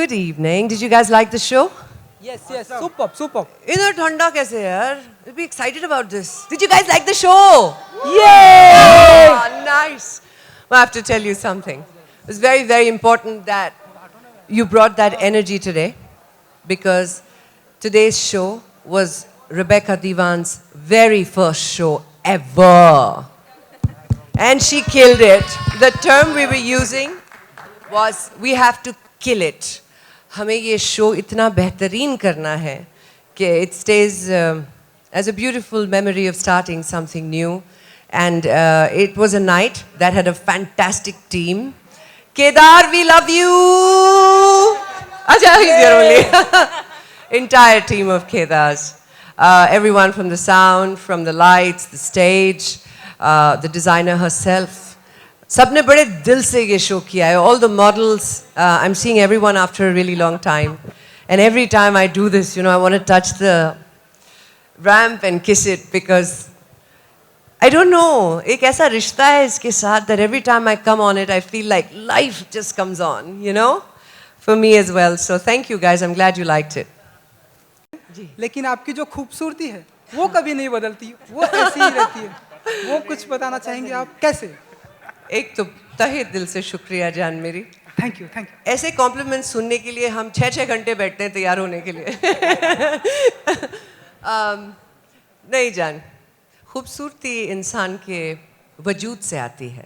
Good evening. Did you guys like the show? Yes, yes, superb, superb. इधर ठंडा कैसे है यार? You'll be excited about this. Did you guys like the show? Yay! Ah, nice. Well, I have to tell you something. It's very, very important that you brought that energy today, because today's show was Rebecca Divan's very first show ever. And she killed it. The term we were using was, we have to kill it. हमें ये show इतना बेहतरीन करना है कि it stays as a beautiful memory of starting something new. And it was a night that had a fantastic team. Kedar, we love you! Acha, he's here only. Entire team of Kedars. Everyone from the sound, from the lights, the stage, the designer herself. सबने बड़े दिल से ये show किया है. All the models, I'm seeing everyone after a really long time. And every time I do this, you know, I want to touch the ramp and kiss it, because I don't know, एक ऐसा रिश्ता है इसके साथ that every time I come on it, I feel like life just comes on, you know, for me as well. So thank you guys, I'm glad you liked it. लेकिन आपकी जो खूबसूरती है वो कभी नहीं बदलती, वो ऐसी ही रहती है. वो कुछ बताना चाहेंगे आप कैसे? एक तो तहे दिल से शुक्रिया जान मेरी. Thank you, thank you. ऐसे कॉम्प्लीमेंट सुनने के लिए हम 6-6 घंटे बैठते हैं तैयार होने के लिए. नहीं जान, खूबसूरती इंसान के वजूद से आती है,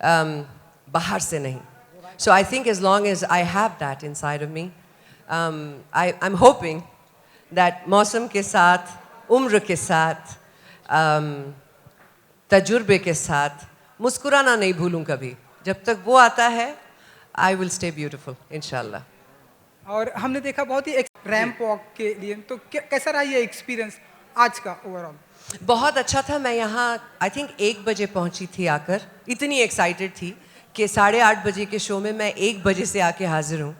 बाहर से नहीं. So I think as long as I have that inside of me, I'm hoping that मौसम के साथ, उम्र के साथ, तजुर्बे के साथ मुस्कुराना नहीं भूलूं कभी. जब तक वो आता है, I will stay beautiful, इंशाल्लाह. और हमने देखा बहुत ही रैंप वॉक के लिए, तो कैसा रहा ये एक्सपीरियंस आज का ओवरऑल? बहुत अच्छा था. मैं यहाँ आई थिंक 1 बजे पहुँची थी आकर. इतनी एक्साइटेड थी कि 8:30 बजे के शो में मैं 1 बजे से आके हाजिर हूँ.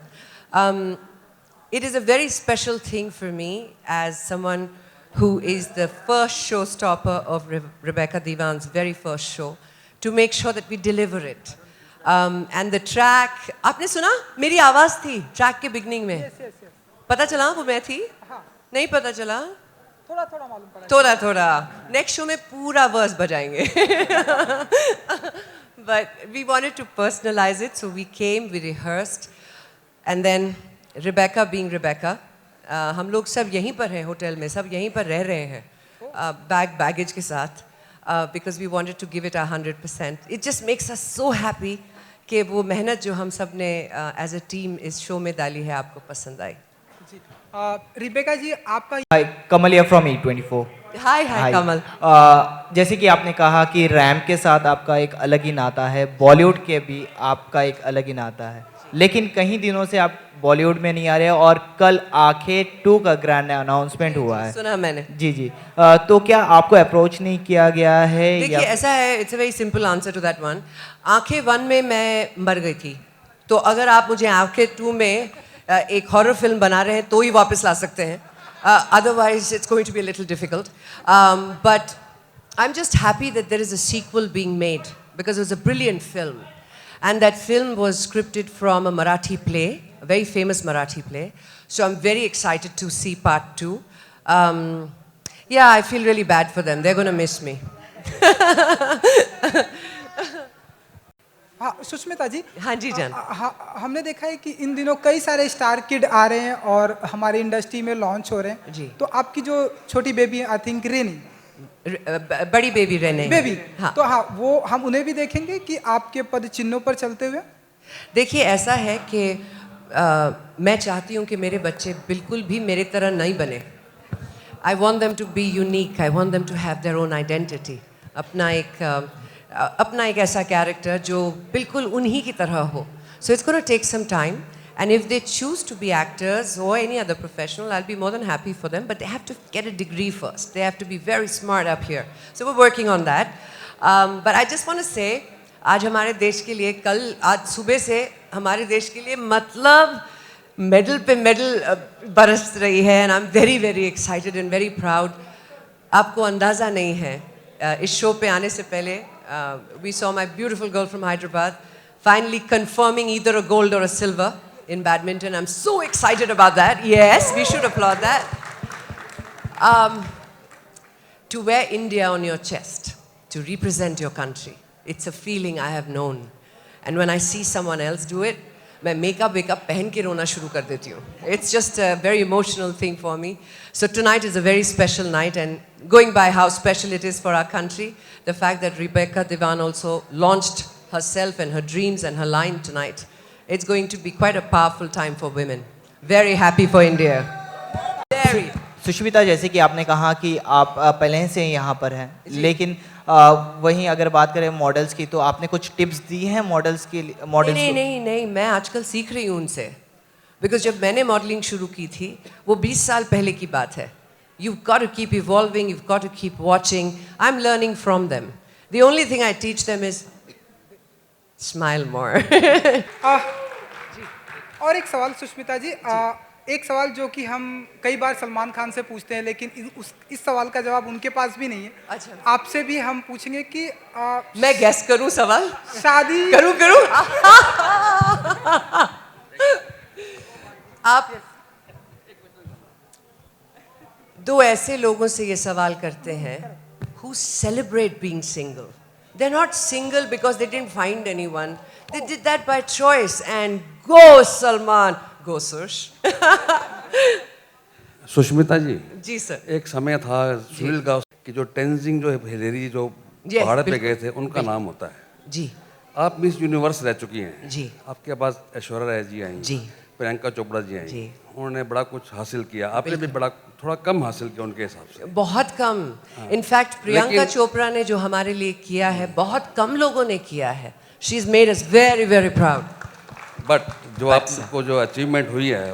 It is a very special thing for me as someone who is the first showstopper of Rebecca Divan's very first show, to make sure that we deliver it. And the track, आपने सुना? मेरी आवाज़ थी track के beginning में. Yes, yes, yes. पता चला वो मैं थी? हाँ. नहीं पता चला? थोड़ा थोड़ा मालूम पड़ा. थोड़ा थोड़ा. Next show में पूरा verse बजाएंगे. But we wanted to personalize it, so we came, we rehearsed, and then Rebecca being Rebecca, हम लोग सब यहीं पर हैं होटल में, सब यहीं पर रह रहे हैं, baggage के साथ, because we wanted to give it 100%. It just makes us so happy कि वो मेहनत जो हम सब ने as a team इस शो में डाली है आपको पसंद आई. रिबेका जी, आपका हाय, कमल या फ्रॉम E24. हाय हाय कमल. जैसे कि आपने कहा कि रैम के साथ आपका एक अलग ही नाता है, बॉलीवुड के भी आपका एक अलग ही नाता है, लेकिन कई दिनों से आप बॉलीवुड में नहीं आ रहे, और कल आंखें 2 का ग्रैंड अनाउंसमेंट हुआ है. सुना मैंने. जी जी. तो क्या आपको अप्रोच नहीं किया गया है? देखिए ऐसा है, it's a very simple answer to that one. आंखें 1 में मैं मर गई थी, तो अगर आप मुझे आंखें 2 में एक हॉरर फिल्म बना रहे हैं तो ही वापस ला सकते हैं. Otherwise it's going to be a little difficult. But I'm just happy that there is a sequel being made, because it was a brilliant film. And that film was scripted from a Marathi play, a very famous Marathi play. So I'm very excited to see part 2. Yeah, I feel really bad for them. They're going to miss me. हाँ, सुष्मिता जी. हाँ जी जान. हमने देखा है कि इन दिनों कई सारे स्टार किड आ रहे हैं और हमारी इंडस्ट्री में लॉन्च हो रहे हैं. जी. तो आपकी जो छोटी बेबी, आई थिंक रेनी, बड़ी बेबी रहने बेबी, हाँ. तो हाँ, वो हम उन्हें भी देखेंगे कि आपके पद चिन्हों पर चलते हुए? देखिए ऐसा है कि मैं चाहती हूँ कि मेरे बच्चे बिल्कुल भी मेरे तरह नहीं बने. I want them to be unique. I want them to have their own identity. अपना एक ऐसा कैरेक्टर जो बिल्कुल उन्हीं की तरह हो. So it's going to take some time. And if they choose to be actors or any other professional, I'll be more than happy for them. But they have to get a degree first. They have to be very smart up here. So we're working on that. But I just want to say, आज हमारे देश के लिए, आज सुबह से हमारे देश के लिए मतलब मेडल पे मेडल बरस रही है. And I'm very, very excited and very proud. आपको अंदाज़ा नहीं है, इस शो पे आने से पहले we saw my beautiful girl from Hyderabad finally confirming either a gold or a silver. in badminton. I'm so excited about that. Yes, we should applaud that. To wear India on your chest, to represent your country, it's a feeling I have known. And when I see someone else do it, मैं makeup पहन के रोना शुरू कर देती हूँ. It's just a very emotional thing for me. So tonight is a very special night, and going by how special it is for our country, the fact that Rebecca Divan also launched herself and her dreams and her line tonight, it's going to be quite a powerful time for women. Very happy for India. Very. Sushmita, जैसे कि आपने कहा कि आप पहले से यहाँ पर हैं, लेकिन वहीं अगर बात करें मॉडल्स की, तो आपने कुछ टिप्स दी हैं मॉडल्स के लिए? नहीं, मैं आजकल सीख रही हूँ उनसे. बिकॉज जब मैंने मॉडलिंग शुरू की थी वो 20 साल पहले की बात है. You've got to keep evolving, you've got to keep watching. I'm learning from them. The only thing I teach them is smile more. और एक सवाल सुष्मिता जी, एक सवाल जो कि हम कई बार सलमान खान से पूछते हैं, लेकिन इस सवाल का जवाब उनके पास भी नहीं है. अच्छा. आपसे भी हम पूछेंगे कि मैं गैस करूं सवाल? शादी करूं? आप दो ऐसे लोगों से ये सवाल करते हैं who celebrate being single. They're not single because they didn't find anyone. They did that by choice. And go Salman, go Sush. Sushmita ji जी सर. एक समय था सुनील गावस्कर की जो टेंजिंग जो हिलेरी जो पहाड़ पे गए थे उनका नाम होता है जी. आप मिस यूनिवर्स रह चुकी हैं जी. आपके पास ऐश्वर्या राय जी आई जी. प्रियंका चोपड़ा जी आई, जी. उन्होंने बड़ा कुछ हासिल किया, आपने भी बड़ा थोड़ा कम हासिल किया उनके हिसाब से. बहुत कम. इनफैक्ट प्रियंका चोपड़ा ने जो हमारे लिए किया है बहुत कम लोगों ने किया है. She is made us very very proud. But जो आपको जो अचीवमेंट हुई है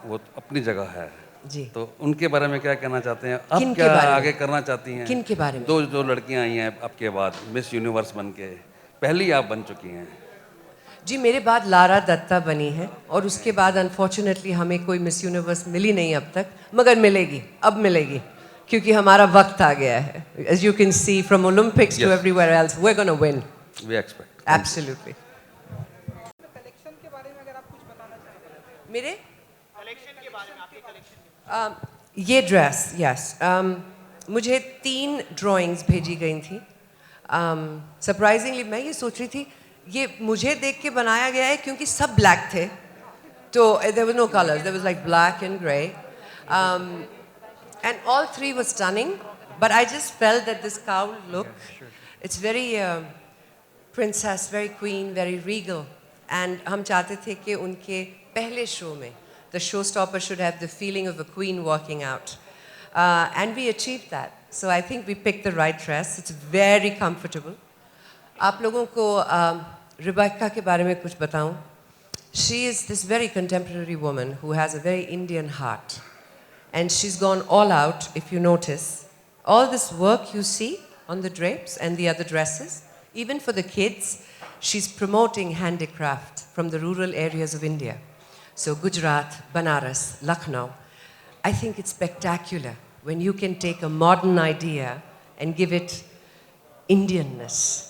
वो अपनी जगह है जी. तो उनके बारे में क्या कहना चाहते हैं आप? किन के क्या बारे में? आगे करना चाहती हैं? किन के बारे में? दो जो लड़कियां आई हैं आपके बाद मिस यूनिवर्स बन के, पहली आप बन चुकी हैं. जी, मेरे बाद लारा दत्ता बनी है और उसके बाद अनफॉर्चुनेटली हमें कोई मिस यूनिवर्स मिली नहीं अब तक, मगर मिलेगी, अब मिलेगी, क्योंकि हमारा वक्त आ गया है. As you can see from Olympics to everywhere else, we're going to win. We expect. Absolutely. Collection के बारे में अगर आप कुछ बताना चाहें. मेरे कलेक्शन के बारे में, आपके कलेक्शन. ये ड्रेस, यस, मुझे 3 ड्राइंग्स भेजी गई थी. सरप्राइजिंगली मैं ये सोच रही थी ये मुझे देख के बनाया गया है क्योंकि सब ब्लैक थे, तो there were no colors, there was like black and grey, and all 3 were stunning, but I just felt that this cowl look, it's very princess, very queen, very regal, and हम चाहते थे कि उनके पहले show में the showstopper should have the feeling of a queen walking out, and we achieved that. So I think we picked the right dress. It's very comfortable. आप लोगों को रिबेका के बारे में कुछ बताऊं? She is this very contemporary woman who has a very Indian heart, and she's gone all out. If you notice, all this work you see on the drapes and the other dresses, even for the kids, she's promoting handicraft from the rural areas of India. So Gujarat, Banaras, Lucknow. I think it's spectacular when you can take a modern idea and give it Indianness.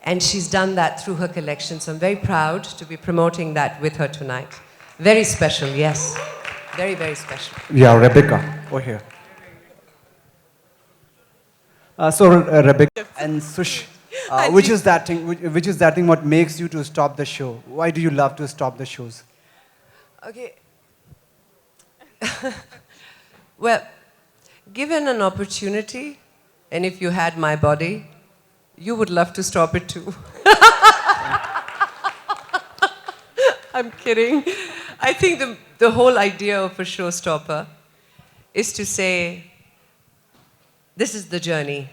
And she's done that through her collection. So I'm very proud to be promoting that with her tonight. Very special, yes. Very, very special. Yeah, Rebecca, over here. So Rebecca and Sush, which is that thing? Which is that thing? What makes you to stop the show? Why do you love to stop the shows? Okay. Well, given an opportunity, and if you had my body, you would love to stop it too. I'm kidding. I think the whole idea of a showstopper is to say, this is the journey,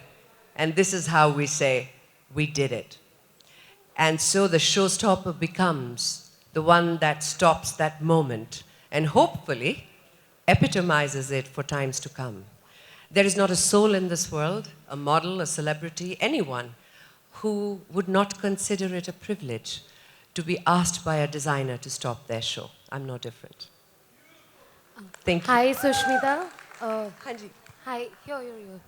and this is how we say, we did it. And so the showstopper becomes the one that stops that moment and hopefully epitomizes it for times to come. There is not a soul in this world, a model, a celebrity, anyone, who would not consider it a privilege to be asked by a designer to stop their show. I'm no different. Thank you. Hi, Sushmita. Hanji. Hi, here.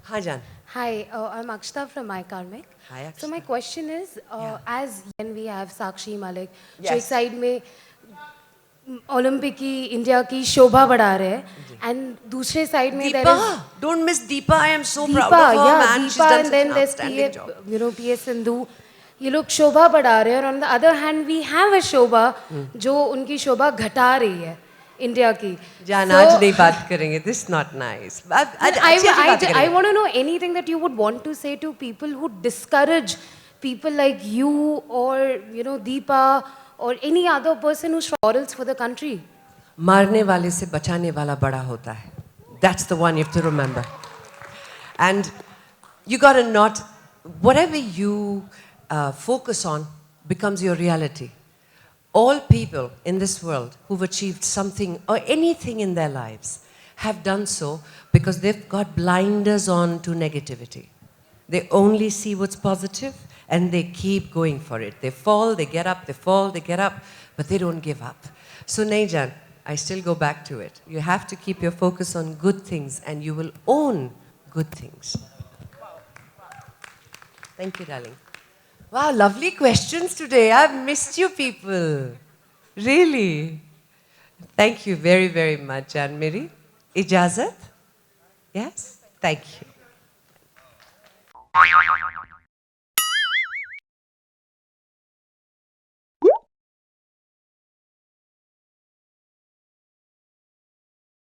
Hi, Jan. Hi, I'm Akshita from iKarmic. Hi, Akshita. So my question is, as when we have Sakshi Malik, Yes. जो एक side में Olympic की India की शोभा बढ़ा रहे हैं and दूसरे side में there Deepa, is don't miss Deepa. I am so proud Deepa, of her, yeah, man. She's Deepa, done and such then an there's outstanding PA, job. you know, PA Sindhu. ये लोग शोभा बढ़ा रहे हैं और on the other hand we have a शोभा जो उनकी शोभा घटा रही है इंडिया की. जान So, आज नहीं बात करेंगे. This is not nice. I want to know anything that you would want to say to people who discourage people like you or you know Deepa or any other person who struggles for the country. मारने वाले से बचाने वाला बड़ा होता है. That's the one you have to remember. And you got to not, whatever you focus on becomes your reality. All people in this world who've achieved something or anything in their lives have done so because they've got blinders on to negativity. They only see what's positive and they keep going for it. They fall, they get up, they fall, they get up, but they don't give up. So Naijan, I still go back to it. You have to keep your focus on good things and you will own good things. Thank you, darling. Wow, lovely questions today. I've missed you people. Really. Thank you very, very much, Anne-Marie. Ijazat? Yes? Thank you.